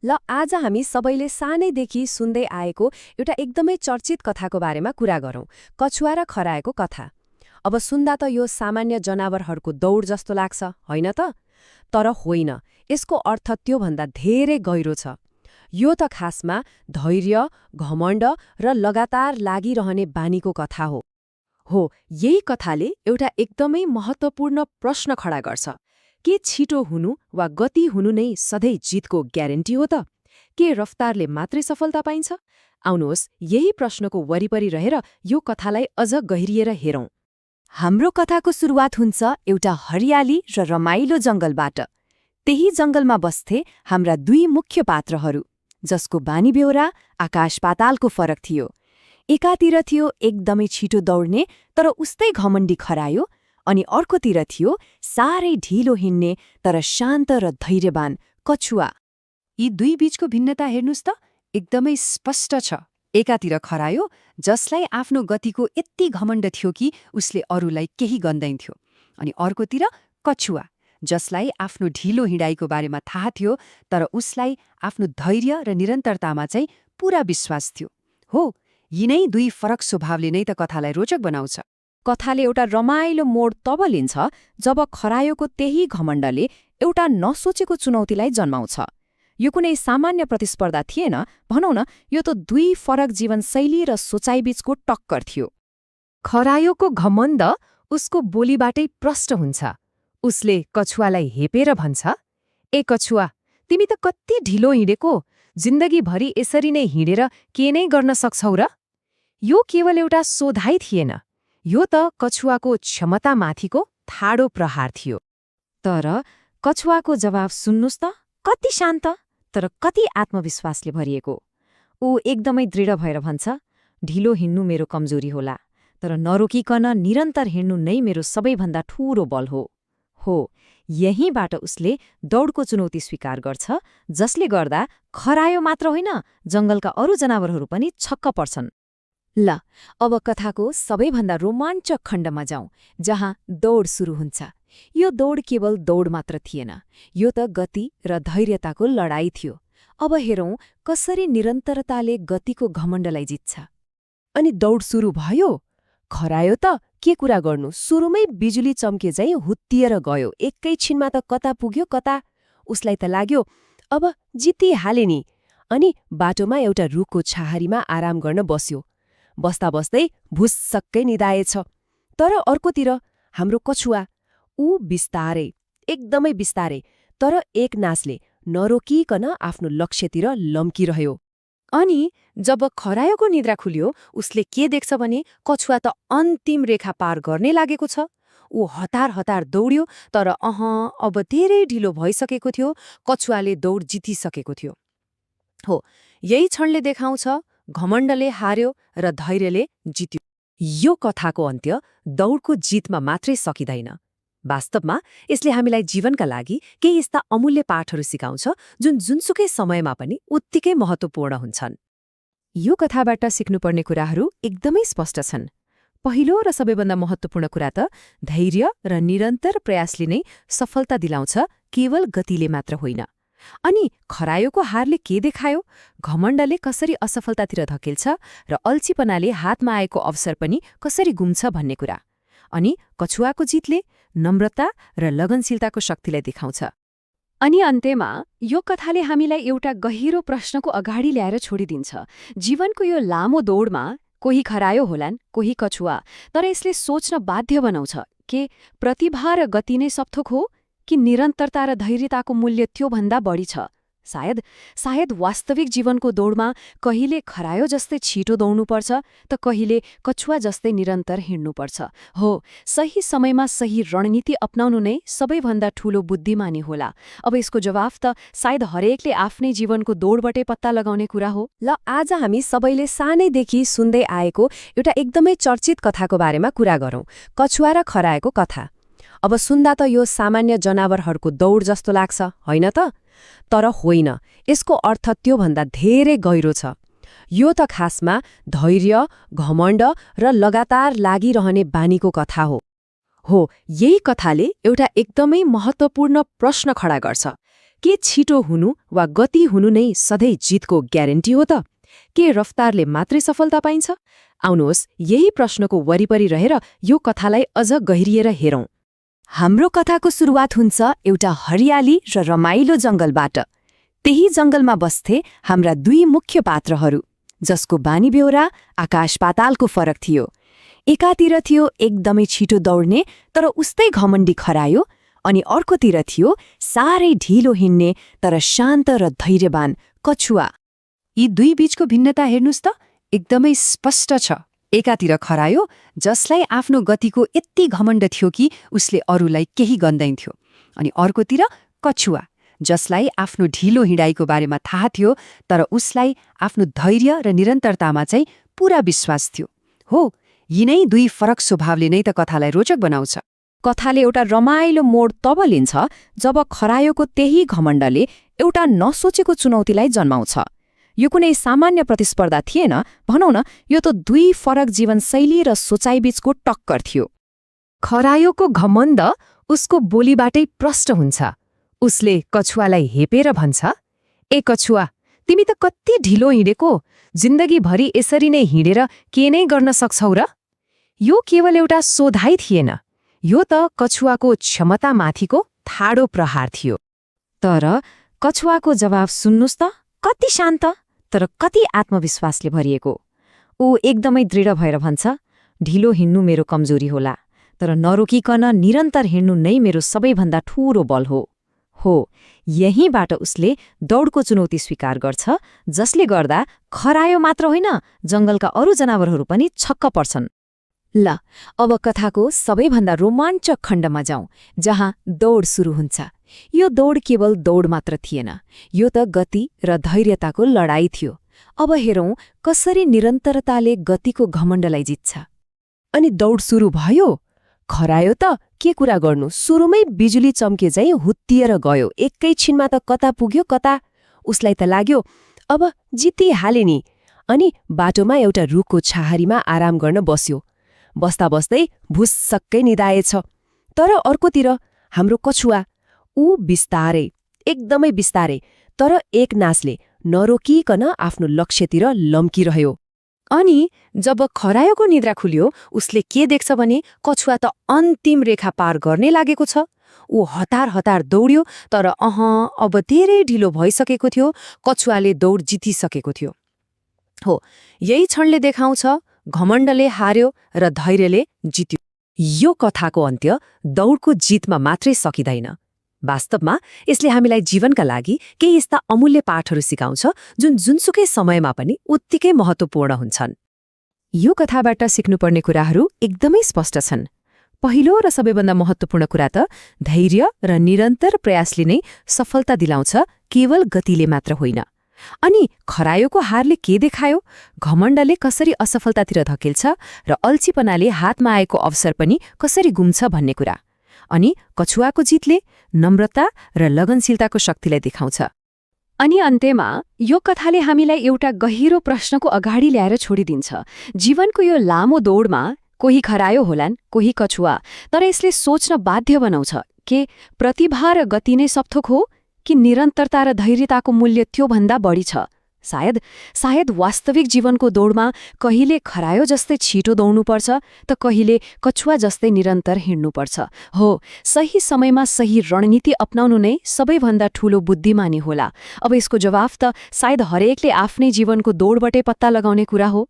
ल आज हामी सबैले सानैदेखि सुन्दै आएको एउटा एकदमै चर्चित कथाको बारेमा कुरा गरौँ, कछुवा र खरायोको कथा। अब सुन्दा त यो सामान्य जनावरहरूको दौड जस्तो लाग्छ, होइन त? तर होइन, यसको अर्थ त्योभन्दा धेरै गहिरो छ। यो त खासमा धैर्य, घमण्ड र लगातार लागिरहने बानीको कथा हो, यही कथाले एउटा एकदमै महत्त्वपूर्ण प्रश्न खडा गर्छ। के छिटो हुनु वा गति हुनु नै सधैँ जितको ग्यारेन्टी हो त? के रफ्तारले मात्रै सफलता पाइन्छ? आउनुहोस्, यही प्रश्नको वरिपरि रहेर यो कथालाई अझ गहिरिएर हेरौँ। हाम्रो कथाको सुरुवात हुन्छ एउटा हरियाली र रमाइलो जङ्गलबाट। त्यही जङ्गलमा बस्थे हाम्रा दुई मुख्य पात्रहरू, जसको बानी बेहोरा आकाश पातालको फरक थियो। एकातिर थियो एकदमै छिटो दौड्ने तर उस्तै घमण्डी खरायो, अनि अर्कोतिर थियो साह्रै ढिलो हिँड्ने तर शान्त र धैर्यवान कछुवा। यी दुई बीचको भिन्नता हेर्नुस् त, एकदमै स्पष्ट छ। एकातिर खरायो, जसलाई आफ्नो गतिको यति घमण्ड थियो कि उसले अरूलाई केही गन्दैन्थ्यो, अनि अर्कोतिर कछुवा, जसलाई आफ्नो ढिलो हिँडाइको बारेमा थाहा थियो तर उसलाई आफ्नो धैर्य र निरन्तरतामा चाहिँ पूरा विश्वास थियो। हो, यिनै दुई फरक स्वभावले नै त कथालाई रोचक बनाउँछ। कथाले एउटा रमाइलो मोड तब लिन्छ जब खरायोको त्यही घमण्डले एउटा नसोचेको चुनौतीलाई जन्माउँछ। यो कुनै सामान्य प्रतिस्पर्धा थिएन, भनौँ न, यो त दुई फरक जीवनशैली र सोचाइबीचको टक्कर थियो। खरायोको घमण्ड उसको बोलीबाटै प्रष्ट हुन्छ। उसले कछुवालाई हेपेर भन्छ, ए कछुवा, तिमी त कति ढिलो हिँडेको, जिन्दगीभरि यसरी नै हिँडेर के नै गर्न सक्छौ र? यो केवल एउटा सोधाइ थिएन, यो त कछुवाको क्षमतामाथिको ठाडो प्रहार थियो। तर कछुवाको जवाफ सुन्नुस् त, कति शान्त तर कति आत्मविश्वासले भरिएको। ऊ एकदमै दृढ भएर भन्छ, ढिलो हिँड्नु मेरो कमजोरी होला, तर नरोकिकन निरन्तर हिँड्नु नै मेरो सबैभन्दा ठूलो बल हो। यहीँबाट उसले दौडको चुनौती स्वीकार गर्छ, जसले गर्दा खरायो मात्र होइन, जङ्गलका अरू जनावरहरू पनि छक्क पर्छन्। ल, अब कथाको सबैभन्दा रोमाञ्चक खण्डमा जाउँ, जहाँ दौड सुरु हुन्छ। यो दौड केवल दौड मात्र थिएन, यो त गति र धैर्यताको लडाईँ थियो। अब हेरौँ कसरी निरन्तरताले गतिको घमण्डलाई जित्छ। अनि दौड सुरु भयो। खरायो त के कुरा गर्नु, सुरुमै बिजुली चम्के चाहिँ हुत्तिएर गयो। एकैछिनमा त कता पुग्यो कता। उसलाई त लाग्यो अब जितिहाले नि। अनि बाटोमा एउटा रुखको छाहारीमा आराम गर्न बस्यो। बस्दा बस्दै भुस्सक्कै निदाएछ। तर अर्कोतिर हाम्रो कछुवा, ऊ बिस्तारै, एकदमै बिस्तारै, तर एक नासले नरोकिकन आफ्नो लक्ष्यतिर लम्किरह्यो। अनि जब खरायोको निद्रा खुल्यो, उसले के देख्छ भने कछुवा त अन्तिम रेखा पार गर्ने लागेको छ। ऊ हतार हतार दौड्यो, तर अब धेरै ढिलो भइसकेको थियो। कछुवाले दौड जितिसकेको थियो। हो, यही क्षणले देखाउँछ घमण्डले हार्यो र धैर्यले जित्यो। यो कथाको अन्त्य दौडको जितमा मात्रै सकिँदैन। वास्तवमा यसले हामीलाई जीवनका लागि केही यस्ता अमूल्य पाठहरू सिकाउँछ जुन जुनसुकै समयमा पनि उत्तिकै महत्त्वपूर्ण हुन्छन्। यो कथाबाट सिक्नुपर्ने कुराहरू एकदमै स्पष्ट छन्। पहिलो र सबैभन्दा महत्त्वपूर्ण कुरा त धैर्य र निरन्तर प्रयासले नै सफलता दिलाउँछ, केवल गतिले मात्र होइन। अनि खरायोको हारले के देखायो? घमण्डले कसरी असफलतातिर धकेल्छ र अल्छीपनाले हातमा आएको अवसर पनि कसरी गुम्छ भन्ने कुरा। अनि कछुवाको जितले नम्रता र लगनशीलताको शक्तिलाई देखाउँछ। अनि अन्त्यमा यो कथाले हामीलाई एउटा गहिरो प्रश्नको अगाडि ल्याएर छोडिदिन्छ। जीवनको यो लामो दौडमा कोही खरायो होलान्, कोही कछुवा, तर यसले सोच्न बाध्य बनाउँछ के प्रतिभा र गति नै सबथोक हो, कि निरन्तरता र धैर्यताको मूल्य त्योभन्दा बढी छ? सायद वास्तविक जीवनको दौडमा कहिले खरायो जस्तै छिटो दौड्नुपर्छ त कहिले कछुवा जस्तै निरन्तर हिँड्नुपर्छ। हो, सही समयमा सही रणनीति अपनाउनु नै सबैभन्दा ठूलो बुद्धिमानी होला। अब यसको जवाफ त सायद हरेकले आफ्नै जीवनको दौडबाटै पत्ता लगाउने कुरा हो। ल आज हामी सबैले सानैदेखि सुन्दै आएको एउटा एकदमै चर्चित कथाको बारेमा कुरा गरौँ, कछुवा र खरायोको कथा। अब सुन्दा त यो सामान्य जनावरहरूको दौड जस्तो लाग्छ, होइन त? तर होइन, यसको अर्थ त्योभन्दा धेरै गहिरो छ। यो त खासमा धैर्य, घमण्ड र लगातार लागिरहने बानीको कथा हो, यही कथाले एउटा एकदमै महत्त्वपूर्ण प्रश्न खडा गर्छ। के छिटो हुनु वा गति हुनु नै सधैँ जितको ग्यारेन्टी हो त? के रफ्तारले मात्रै सफलता पाइन्छ? आउनुहोस् यही प्रश्नको वरिपरि रहेर यो कथालाई अझ गहिरिएर हेरौं। हाम्रो कथाको सुरुवात हुन्छ एउटा हरियाली र रमाइलो जंगलबाट। त्यही जंगलमा बस्थे हाम्रा दुई मुख्य पात्रहरू, जसको बानी बेहोरा आकाश पातालको फरक थियो। एकातिर थियो एकदमै छिटो दौड्ने तर उस्तै घमण्डी खरायो, अनि अर्कोतिर थियो साह्रै ढिलो हिँड्ने तर शान्त र धैर्यवान कछुवा। यी दुई बीचको भिन्नता हेर्नुस् त, एकदमै स्पष्ट छ। एकातिर खरायो, जसलाई आफ्नो गतिको यति घमण्ड थियो कि उसले अरूलाई केही गन्दैन्थ्यो, अनि अर्कोतिर कछुवा, जसलाई आफ्नो ढिलो हिँडाइको बारेमा थाहा थियो तर उसलाई आफ्नो धैर्य र निरन्तरतामा चाहिँ पूरा विश्वास थियो। हो, यिनै दुई फरक स्वभावले नै त कथालाई रोचक बनाउँछ। कथाले एउटा रमाइलो मोड तब लिन्छ जब खरायोको त्यही घमण्डले एउटा नसोचेको चुनौतीलाई जन्माउँछ। यो कुनै सामान्य प्रतिस्पर्धा थिएन, भनौँ न, यो त दुई फरक जीवनशैली र सोचाइबीचको टक्कर थियो। खरायोको घमण्ड उसको बोलीबाटै प्रष्ट हुन्छ। उसले कछुवालाई हेपेर भन्छ, ए कछुवा, तिमी त कति ढिलो हिँडेको, जिन्दगीभरि यसरी नै हिँडेर के नै गर्न सक्छौ र? यो केवल एउटा सोधाइ थिएन, यो त कछुवाको क्षमतामाथिको ठाडो प्रहार थियो। तर कछुवाको जवाफ सुन्नुस् त, कति शान्त तर कति आत्मविश्वासले भरिएको। ऊ एकदमै दृढ भएर भन्छ, ढिलो हिँड्नु मेरो कमजोरी होला, तर नरोकिकन निरन्तर हिँड्नु नै मेरो सबैभन्दा ठूलो बल हो। यहीँबाट उसले दौडको चुनौती स्वीकार गर्छ, जसले गर्दा खरायो मात्र होइन, जंगलका अरू जनावरहरू पनि छक्क पर्छन्। ल, अब कथाको सबैभन्दा रोमाञ्चक खण्डमा जाउँ, जहाँ दौड सुरु हुन्छ। यो दौड केवल दौड मात्र थिएन, यो त गति र धैर्यताको लडाईँ थियो। अब हेरौं कसरी निरन्तरताले गतिको घमण्डलाई जित्छ। अनि दौड सुरु भयो। खरायो त के कुरा गर्नु, सुरुमै बिजुली चम्के चाहिँ हुत्तिएर गयो। एकैछिनमा त कता पुग्यो कता। उसलाई त लाग्यो अब जितिहाले नि। अनि बाटोमा एउटा रुखको छाहारीमा आराम गर्न बस्यो। बस्दा बस्दै भुस्सक्कै निदाएछ। तर अर्कोतिर हाम्रो कछुवा, ऊ बिस्तारै, एकदमै बिस्तारै, तर एक नासले नरोकिकन आफ्नो लक्ष्यतिर लम्किरह्यो। अनि जब खरायोको निद्रा खुल्यो, उसले के देख्छ भने कछुवा त अन्तिम रेखा पार गर्ने लागेको छ। ऊ हतार हतार दौड्यो, तर अब धेरै ढिलो भइसकेको थियो। कछुवाले दौड जितिसकेको थियो। हो, यही क्षणले देखाउँछ घमण्डले हार्यो र धैर्यले जित्यो। यो कथाको अन्त्य दौडको जितमा मात्रै सकिँदैन। वास्तवमा यसले हामीलाई जीवनका लागि केही यस्ता अमूल्य पाठहरू सिकाउँछ जुन जुनसुकै समयमा पनि उत्तिकै महत्त्वपूर्ण हुन्छन्। यो कथाबाट सिक्नुपर्ने कुराहरू एकदमै स्पष्ट छन्। पहिलो र सबैभन्दा महत्त्वपूर्ण कुरा त धैर्य र निरन्तर प्रयासले नै सफलता दिलाउँछ, केवल गतिले मात्र होइन। अनि खरायोको हारले के देखायो? घमण्डले कसरी असफलतातिर धकेल्छ र अल्छीपनाले हातमा आएको अवसर पनि कसरी गुम्छ भन्ने कुरा। अनि कछुवाको जितले नम्रता र लगनशीलताको शक्तिलाई देखाउँछ। अनि अन्त्यमा यो कथाले हामीलाई एउटा गहिरो प्रश्नको अगाडि ल्याएर छोडिदिन्छ। जीवनको यो लामो दौडमा कोही खरायो होलान्, कोही कछुवा, तर यसले सोच्न बाध्य बनाउँछ के प्रतिभा र गति नै सबथोक हो, कि निरन्तरता र धैर्यताको मूल्य त्योभन्दा बढी छ। सायद वास्तविक जीवनको दौडमा कहिले खरायो जस्तै छिटो दौड्नुपर्छ त कहिले कछुवा जस्तै निरन्तर हिँड्नुपर्छ। हो, सही समयमा सही रणनीति अपनाउनु नै सबैभन्दा ठूलो बुद्धिमानी होला। अब यसको जवाफ त सायद हरेकले आफ्नै जीवनको दौडबाटै पत्ता लगाउने कुरा हो।